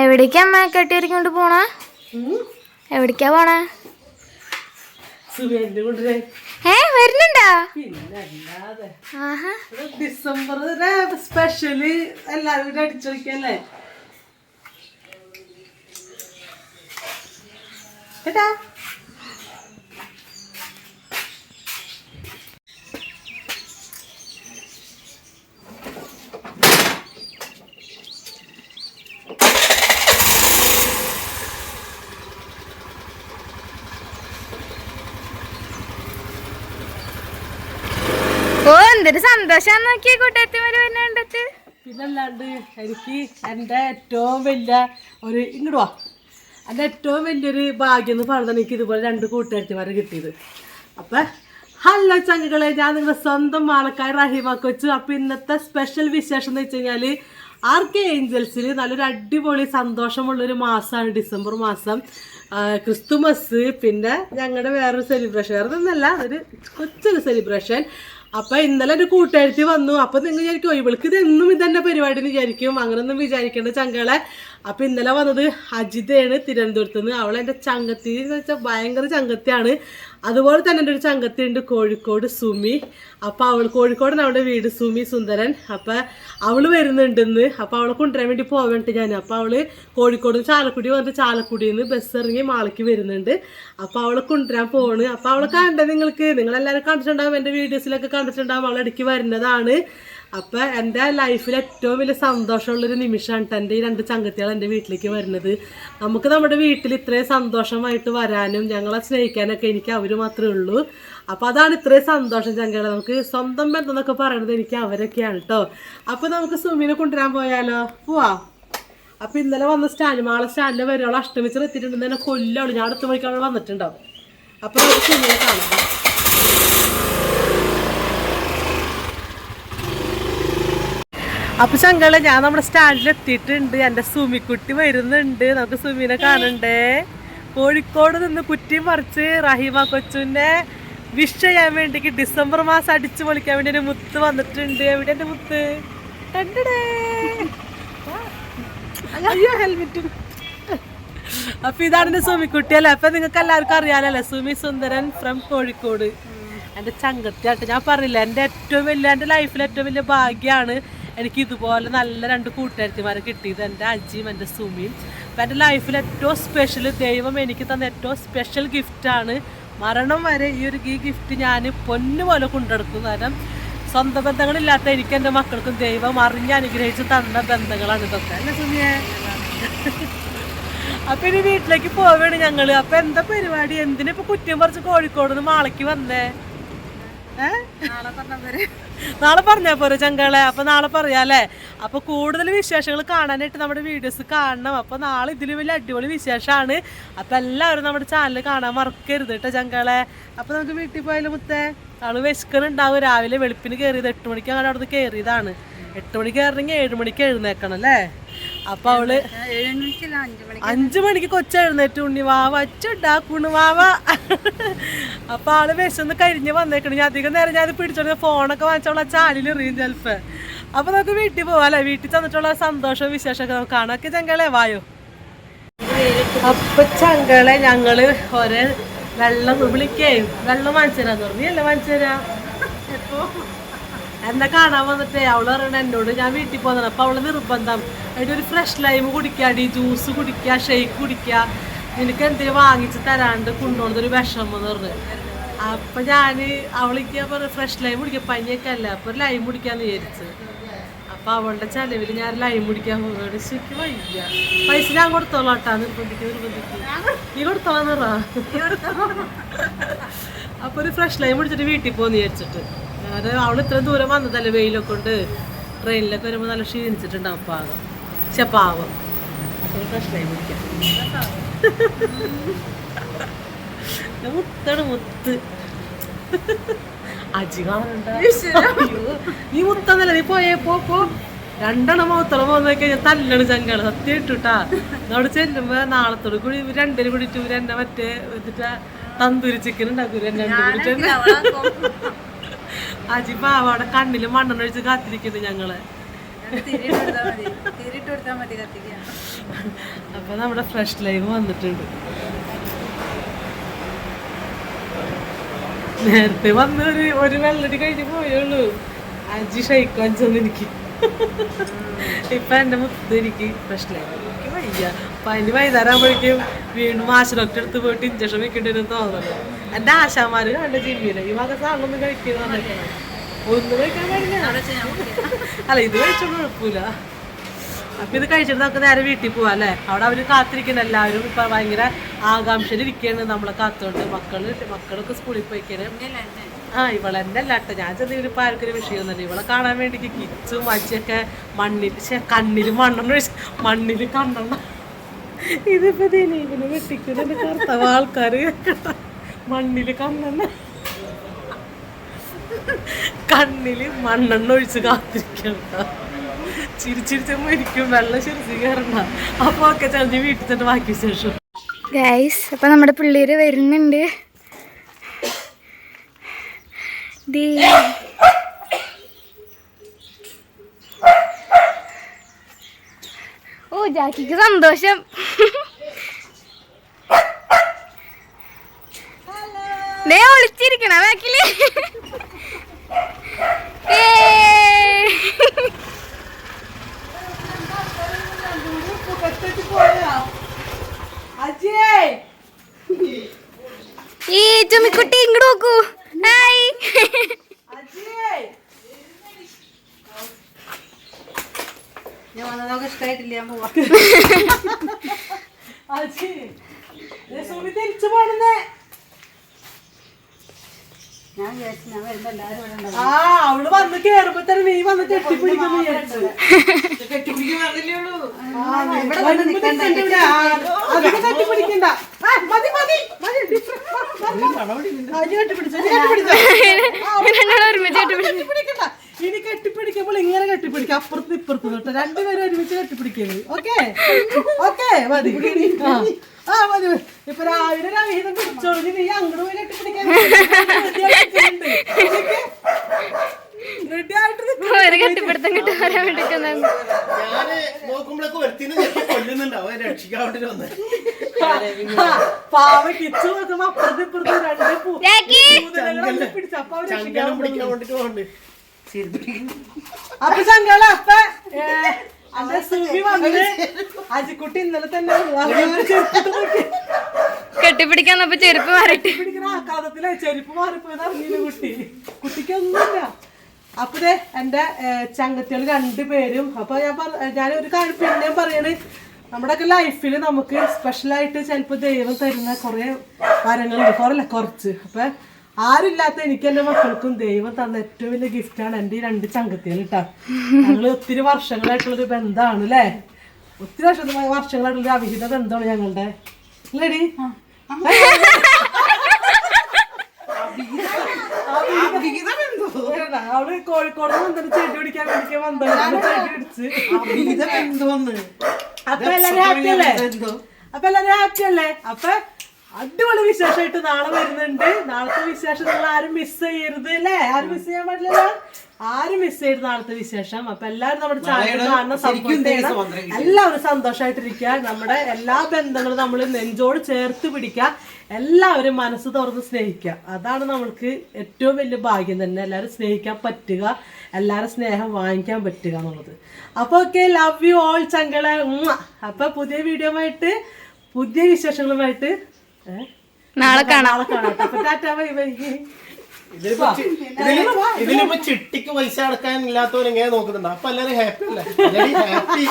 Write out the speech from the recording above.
എവിടേക്കാ അമ്മ കെട്ടിയിരിക്കൊണ്ട് പോണേ? എവിടേക്കാ പോണേ? വരുന്നുണ്ടോ? ഡിസംബർ സ്പെഷ്യല് എല്ലാവരും അടിച്ചൊളിക്കല്ലേ കേട്ടാ. ഓ എന്തൊരു സന്തോഷം നോക്കിയ കൂട്ടത്തിമാര് കണ്ടിട്ട്. പിന്നല്ലാണ്ട് എനിക്ക് എൻ്റെ ഏറ്റവും വലിയ ഒരു ഇങ്ങോട്ട് വാ, എൻ്റെ ഏറ്റവും വലിയൊരു ഭാഗ്യം എന്ന് പറഞ്ഞാൽ എനിക്ക് ഇതുപോലെ 2 കൂട്ടുകാരത്തിമാരെ കിട്ടിയത്. അപ്പം ഹലോ ചങ്ങുകളെ, ഞാൻ നിങ്ങളുടെ സ്വന്തം ആൾക്കാർ റഹീമ കൊച്ചു. അപ്പം ഇന്നത്തെ സ്പെഷ്യൽ വിശേഷം എന്ന് വെച്ച് കഴിഞ്ഞാൽ ആർക്ക് ഏഞ്ചൽസിൽ നല്ലൊരു അടിപൊളി സന്തോഷമുള്ളൊരു മാസമാണ് ഡിസംബർ മാസം. ക്രിസ്തുമസ്, പിന്നെ ഞങ്ങളുടെ വേറൊരു സെലിബ്രേഷൻ, വേറെ ഒന്നല്ല, ഒരു കൊച്ചൊരു സെലിബ്രേഷൻ. അപ്പം ഇന്നലെ ഒരു കൂട്ടുകാരത്തി വന്നു. അപ്പം നിങ്ങൾ വിചാരിക്കും ഇവൾക്ക് ഇതെന്നും ഇതന്നെ പരിപാടി എന്ന് വിചാരിക്കും. അങ്ങനൊന്നും വിചാരിക്കേണ്ട ചങ്കളെ. അപ്പം ഇന്നലെ വന്നത് അജിതയാണ് തിരുവനന്തപുരത്ത് നിന്ന്. അവളെൻ്റെ ചങ്കത്തി എന്ന് വെച്ചാൽ ഭയങ്കര ചങ്കത്തിയാണ്. അതുപോലെ തന്നെ എൻ്റെ ഒരു ചങ്കത്തി ഉണ്ട് കോഴിക്കോട്, സുമി. അപ്പം അവൾ കോഴിക്കോടാണ് അവളുടെ വീട്, സുമി സുന്ദരൻ. അപ്പം അവൾ വരുന്നുണ്ടെന്ന്. അപ്പം അവളെ കൊണ്ടുവരാൻ വേണ്ടി പോവേണ്ട ഞാൻ. അപ്പം അവൾ കോഴിക്കോട് ചാലക്കുടി വന്നിട്ട് ചാലക്കുടിയിൽ നിന്ന് ബസ് ഇറങ്ങി മാളിക്ക് വരുന്നുണ്ട്. അപ്പം അവളെ കൊണ്ടുവരാൻ പോവാണ്. അപ്പം അവളെ കണ്ടത് നിങ്ങളെല്ലാവരും കണ്ടിട്ടുണ്ടാവും, എൻ്റെ വീഡിയോസിലൊക്കെ കണ്ടിട്ടുണ്ടാവും. അവളിടയ്ക്ക് വരുന്നതാണ്. അപ്പം എൻ്റെ ലൈഫിൽ ഏറ്റവും വലിയ സന്തോഷമുള്ളൊരു നിമിഷമാണ് എൻ്റെ ഈ 2 ചങ്കത്തികൾ എൻ്റെ വീട്ടിലേക്ക് വരുന്നത്. നമുക്ക് നമ്മുടെ വീട്ടിൽ ഇത്രയും സന്തോഷമായിട്ട് വരാനും ഞങ്ങളെ സ്നേഹിക്കാനൊക്കെ എനിക്ക് അവർ മാത്രമേ ഉള്ളൂ. അപ്പോൾ അതാണ് ഇത്രയും സന്തോഷം ചങ്കകളെ. നമുക്ക് സ്വന്തം ബന്ധം എന്നൊക്കെ പറയുന്നത് എനിക്ക് അവരൊക്കെയാണ് കേട്ടോ. അപ്പോൾ നമുക്ക് സുമിനെ കൊണ്ടുവരാൻ പോയാലോ? പോവാ. അപ്പോൾ ഇന്നലെ വന്ന മാളെ സ്റ്റാൻഡിൽ വരുവോളം അഷ്ടമിച്ച് എത്തിയിട്ടുണ്ടെന്ന് തന്നെ കൊല്ലോളൂ. ഞാൻ അടുത്ത മണിക്ക് അവിടെ വന്നിട്ടുണ്ടാവും. അപ്പോൾ നമുക്ക് സുമിനെ കാണാം. അപ്പോൾ ചങ്കളെ, ഞാൻ നമ്മുടെ സ്റ്റാൻഡിൽ എത്തിയിട്ടുണ്ട്. എൻ്റെ സുമിക്കുട്ടി വരുന്നുണ്ട്. നമുക്ക് സുമിനെ കാണണ്ടേ. കോഴിക്കോട് നിന്ന് കുറ്റി മറിച്ച് റഹീമ കൊച്ചുവിനെ വിഷ് ചെയ്യാൻ വേണ്ടി ഡിസംബർ മാസം അടിച്ചു പൊളിക്കാൻ വേണ്ടി ഒരു മുത്ത് വന്നിട്ടുണ്ട്. എവിടെ എൻ്റെ മുത്ത്? കണ്ടടേ. അയ്യോ ഹെൽമെറ്റ്. അപ്പം ഇതാണ് എൻ്റെ സുമിക്കുട്ടി അല്ലേ. അപ്പം നിങ്ങൾക്ക് എല്ലാവർക്കും അറിയാലല്ലേ, സുമി സുന്ദരൻ ഫ്രം കോഴിക്കോട്. എൻ്റെ ചങ്കത്തിയായിട്ട് ഞാൻ പറഞ്ഞില്ല, എൻ്റെ ലൈഫിലെ ഏറ്റവും വലിയ ഭാഗ്യമാണ് എനിക്ക് ഇതുപോലെ നല്ല 2 കൂട്ടുകാരത്തിമാരെ കിട്ടിയത്, എൻ്റെ അജിയും എൻ്റെ സുമിയും. അപ്പം എൻ്റെ ലൈഫിൽ ഏറ്റവും സ്പെഷ്യൽ, ദൈവം എനിക്ക് തന്ന ഏറ്റവും സ്പെഷ്യൽ ഗിഫ്റ്റാണ്. മരണം വരെ ഈ ഗിഫ്റ്റ് ഞാൻ പൊന്നു പോലെ കൊണ്ടെടുക്കും. കാരണം സ്വന്തം ബന്ധങ്ങളില്ലാത്ത എനിക്ക് എൻ്റെ മക്കൾക്കും ദൈവം അറിഞ്ഞ് അനുഗ്രഹിച്ച് തന്ന ബന്ധങ്ങളാണ് ഇതൊക്കെ അല്ലേ സുമിയെ? അപ്പം ഇനി വീട്ടിലേക്ക് പോവുകയാണ് ഞങ്ങൾ. അപ്പം എന്താ പരിപാടി? എന്തിനിപ്പോൾ കുറ്റിയും പറിച്ച് കോഴിക്കോട് നിന്ന് മാളയ്ക്ക് വന്നേ? നാളെ പറഞ്ഞാൽ പോരെ ചങ്കളെ? അപ്പൊ നാളെ പറയാല്ലേ. അപ്പൊ കൂടുതൽ വിശേഷങ്ങൾ കാണാനായിട്ട് നമ്മുടെ വീഡിയോസ് കാണണം. അപ്പൊ നാളെ ഇതിൽ വലിയ അടിപൊളി വിശേഷമാണ്. അപ്പൊ എല്ലാവരും നമ്മുടെ ചാനൽ കാണാൻ മറക്കരുത് കേട്ടോ ചങ്കളെ. അപ്പൊ നമുക്ക് വീട്ടിൽ പോയാലും മുത്തേ, ആള് വിശക്കണുണ്ടാവും. രാവിലെ വെളുപ്പിന് കയറിയത് 8 മണിക്ക് അങ്ങനെ അവിടെ കയറിയതാണ്. 8 മണിക്ക് കയറണമെങ്കിൽ 7 മണിക്ക് എഴുന്നേക്കണം അല്ലേ. അപ്പൊ അവള് 5 മണിക്ക് കൊച്ചെഴുന്നേറ്റ് ഉണ്ണിവാവ അച്ചുണ്ടാക്കുണുവാവ. അപ്പൊ ആള് വിശന്ന് കരിഞ്ഞ് വന്നേക്കണ. അധികം നേരം ഞാൻ പിടിച്ചോണ്ട് ഫോണൊക്കെ വാങ്ങിച്ചവളെ ചാലിൽ എറിയും ചിലപ്പോ. അപ്പൊ നമുക്ക് വീട്ടിൽ പോവാല്ലേ. വീട്ടിൽ ചെന്നിട്ടുള്ള സന്തോഷവും വിശേഷമൊക്കെ നമുക്ക് കാണാക്കെ ചങ്കളെ വായോ. അപ്പൊ ചങ്കളെ ഞങ്ങള് ഒരേ വെള്ളം വിളിക്കേ വെള്ളം വാങ്ങിച്ചു തരാന്ന് പറഞ്ഞു. അല്ലേ വാങ്ങിച്ചു തരാം. എന്നെ കാണാൻ വന്നിട്ടേ അവള് പറയണ എന്നോട് ഞാൻ വീട്ടിൽ പോകുന്നത്. അപ്പൊ അവള് നിർബന്ധം അതിൻ്റെ ഒരു ഫ്രഷ് ലൈം കുടിക്കാടി, ജ്യൂസ് കുടിക്കുക, ഷെയ്ക്ക് കുടിക്കുക, നിനക്ക് എന്തെങ്കിലും വാങ്ങിച്ച് തരാണ്ട് കൊണ്ടുപോകുന്നതൊരു വിഷമം എന്ന് പറഞ്ഞു. അപ്പൊ ഞാന് അവളിക്ക് പറഞ്ഞു ഫ്രഷ് ലൈം കുടിക്കുക, പനിയൊക്കെ അല്ല, അപ്പൊ ഒരു ലൈം കുടിക്കാന്ന് വിചാരിച്ചു. അപ്പൊ അവളുടെ ചെലവിൽ ഞാൻ ലൈം കുടിക്കാൻ പോകുന്നത്. ശരിക്ക് വയ്യ. പൈസ ഞാൻ കൊടുത്തോളാം കേട്ടാ. നിർബന്ധിക്കും നീ കൊടുത്തോളാന്ന് പറ. അപ്പൊ ഒരു ഫ്രഷ് ലൈം കുടിച്ചിട്ട് വീട്ടിൽ പോന്ന് വിചാരിച്ചിട്ട്. അവൾ ഇത്ര ദൂരം വന്നതല്ലേ വെയിലൊക്കെ കൊണ്ട്. ട്രെയിനിലൊക്കെ വരുമ്പോൾ നല്ല ക്ഷീണിച്ചിട്ടുണ്ടാവും പാകം. പക്ഷെ പാവം. അപ്പോൾ ഫ്രഷ് ലൈം കുടിക്കാം. മുത്താണ് മുത്ത്. അജി കാണുന്നുണ്ടോ? നീ മുത്തന്നല്ല, നീ പോയേ പോ. 2 എണ്ണം മുത്തളം പോന്ന് കഴിഞ്ഞാൽ തല്ലണ് ചങ്കള. സത്യം ഇട്ടുട്ടാ. അവിടെ ചെല്ലുമ്പോ നാളത്തോട് കൂടി 2 കൂടിയിട്ട് എന്നെ മറ്റേ എന്നിട്ട് തന്തൂരി ചിക്കൻ ഉണ്ടാക്കും. അജി പാവ അവിടെ കണ്ണില് മണ്ണെണ്ണ ഒഴിച്ച് കാത്തിരിക്കുന്നു ഞങ്ങളെ. അപ്പൊ നമ്മുടെ ഫ്രഷ് ലൈവ് വന്നിട്ടുണ്ട്. നേരത്തെ വന്ന് ഒരു വെള്ളടി കഴിഞ്ഞ് പോയുള്ളൂ. അജി ഷൈക്കാൻ ചെന്ന് എനിക്ക് ഇപ്പൊ എന്റെ മുത്ത് എനിക്ക് ഫ്രഷ് ലൈവ്. എനിക്ക് വയ്യ. പനി വൈകുന്നേരമാകുമ്പോഴേക്കും വീണ്ടും ആശ ഡോക്ടറെ അടുത്ത് പോയിട്ട് ഇഞ്ചക്ഷൻ വെക്കേണ്ടി വരും തോന്നുന്നു. എന്റെ ആശാമാര് കണ്ട ജിമ്മില് ഈ വക സാധനമൊന്നും കഴിക്കുന്ന ഒന്നും കഴിക്കാൻ പാടില്ല. അല്ല ഇത് കഴിച്ചോണ്ട് കുഴപ്പമില്ല. അപ്പൊ ഇത് കഴിച്ചിട്ട് നമുക്ക് നേരെ വീട്ടിൽ പോവാം അല്ലേ. അവിടെ അവര് കാത്തിരിക്കണം. എല്ലാവരും ഇപ്പൊ ഭയങ്കര ആകാംക്ഷയിൽ ഇരിക്കുകയാണ് നമ്മളെ കാത്തോണ്ട്. മക്കളൊക്കെ സ്കൂളിൽ പോയിക്കാണ്. ഇവളെന്നെ അല്ലാട്ട ഞാൻ ചെന്നിട്ട് ഇപ്പൊ ആർക്കൊരു വിഷയമൊന്നുമില്ല. ഇവളെ കാണാൻ വേണ്ടി കിച്ചും അച്ഛയൊക്കെ കണ്ണില് മണ്ണില് കണ്ണെണ്ണ. ഇതിപ്പോ ദിലീപിനെ വെട്ടിക്കുന്നത് കറുത്തവ ആൾക്കാര് മണ്ണില് കണ്ണില് മണ്ണെണ്ണ ഒഴിച്ച് കാത്തിരിക്കണ്ട. ചിരിച്ചിരിച്ചമ്മ ഇരിക്കും. വെള്ളം ചിരിച്ച് കയറണ്ട. അപ്പൊ ഒക്കെ ചെറിയ വീട്ടിൽ തന്നെ ബാക്കി ശേഷം ഗൈസ് അപ്പൊ നമ്മുടെ പിള്ളേര് വരുന്നുണ്ട്. ഓ ജാക്കിക്ക് സന്തോഷം. ദേ ഒളിച്ചിരിക്കണ ബാക്കില്. ഈ ചുമിക്കുട്ടി ഇങ്ങോട്ട് നോക്കൂ. ഹായ്. ഇഷ്ടായിട്ടില്ല പോവാ. ഞാൻ വിചാരിച്ചു ഞാൻ വരുമ്പോ എല്ലാരും അവള് വന്ന് കേറുമ്പോ തന്നെ നീ വന്ന് കെട്ടിപ്പിടിക്കുന്നു. കെട്ടിപ്പിടിക്കണ്ട. ഇനി കെട്ടിപ്പിടിക്കുമ്പോൾ ഇങ്ങനെ കെട്ടിപ്പിടിക്കുക. അപ്പുറത്ത് ഇപ്പുറത്ത് തൊട്ട് രണ്ടുപേരും ഒരുമിച്ച് കെട്ടിപ്പിടിക്കരുത്. ഓക്കെ ഓക്കെ മതി. ആ മതി. ഇപ്പൊ രാവിലെ രാഹിതം പിടിച്ചോളൂ. നീ അങ്ങോട്ട് പോയി കെട്ടിപ്പിടിക്കാൻ റെഡി ആയിട്ട് കെട്ടിപ്പിടുത്തം കിട്ടാൻ വേണ്ടി പാവ കിച്ചു നോക്കുമ്പോ അപ്പുറത്ത് ഇപ്പുറത്ത് രണ്ട് പിടിച്ചപ്പോ അപ്പൊ ചങ്കള അപ്പൊ സുബി വന്ന് അജിക്കുട്ടി ഇന്നലെ തന്നെ കെട്ടിപ്പിടിക്കാന്നപ്പോ ചെരുപ്പ് മാറിട്ട് ആഘാതത്തിലെ ചെരുപ്പ് മാറിപ്പോയത് അറിഞ്ഞില്ല കുട്ടിക്കൊന്നുമില്ല. അപ്പതേ എന്റെ ചങ്ങത്തികൾ രണ്ടുപേരും. അപ്പൊ ഞാനൊരു കാര്യം പിന്നെയും പറയണേ, നമ്മുടെയൊക്കെ ലൈഫിൽ നമുക്ക് സ്പെഷ്യലായിട്ട് ചിലപ്പോ ദൈവം തരുന്ന കുറെ വരങ്ങളുണ്ട്. കുറച്ച് അപ്പൊ ആരില്ലാത്ത എനിക്ക് എന്റെ മക്കൾക്കും ദൈവം തന്ന ഏറ്റവും വലിയ ഗിഫ്റ്റാണ് എന്റെ ഈ രണ്ട് ചങ്കത്തികൾ കേട്ടാ. ഞങ്ങള് ഒത്തിരി വർഷങ്ങളായിട്ടുള്ളൊരു ബന്ധമാണ് അല്ലേ. ഒത്തിരി വർഷങ്ങളായിട്ടുള്ളൊരു അവിഹിത ബന്ധമാണ് ഞങ്ങളുടെ. അല്ലേടി? അവള് കോഴിക്കോട് വന്നിട്ട് ചെടി പിടിക്കാൻ വേണ്ടി വന്നതാണ്. ചെടി പിടിച്ച് അപ്പൊ എല്ലാരും ഹാപ്പി അല്ലേ? അപ്പൊ അടിപൊളി വിശേഷമായിട്ട് നാളെ വരുന്നുണ്ട്. നാളത്തെ വിശേഷം നിങ്ങൾ ആരും മിസ് ചെയ്യരുത് അല്ലേ. ആരും മിസ് ചെയ്യാൻ പാടില്ലല്ലോ. ആരും മിസ് ചെയ്ത് നാളത്തെ വിശേഷം. അപ്പൊ എല്ലാവരും നമ്മുടെ ചാനൽ കാണുന്ന സപ്പോർട്ട് ചെയ്യണം. എല്ലാവരും സന്തോഷമായിട്ടിരിക്കുക. നമ്മുടെ എല്ലാ ബന്ധങ്ങളും നമ്മൾ നെഞ്ചോട് ചേർത്ത് പിടിക്കുക. എല്ലാവരും മനസ്സ് തുറന്ന് സ്നേഹിക്കുക. അതാണ് നമ്മൾക്ക് ഏറ്റവും വലിയ ഭാഗ്യം തന്നെ. എല്ലാവരും സ്നേഹിക്കാൻ പറ്റുക, എല്ലാവരും സ്നേഹം വാങ്ങിക്കാൻ പറ്റുക എന്നുള്ളത്. അപ്പൊ ഓക്കെ, ലവ് യു ഓൾ ചങ്കള. അപ്പൊ പുതിയ വീഡിയോ ആയിട്ട് പുതിയ വിശേഷങ്ങളുമായിട്ട് നാളെ കാണാം. അപ്പൊ ടാറ്റാ ബൈ ബൈ. ഇതിലിപ്പോ ചിട്ടിക്ക് പൈസ അടക്കാൻ ഇല്ലാത്തവരെങ്ങനെ നോക്കുന്നുണ്ട്. അപ്പൊ എല്ലാരും ഹാപ്പി അല്ലേ? ഹാപ്പി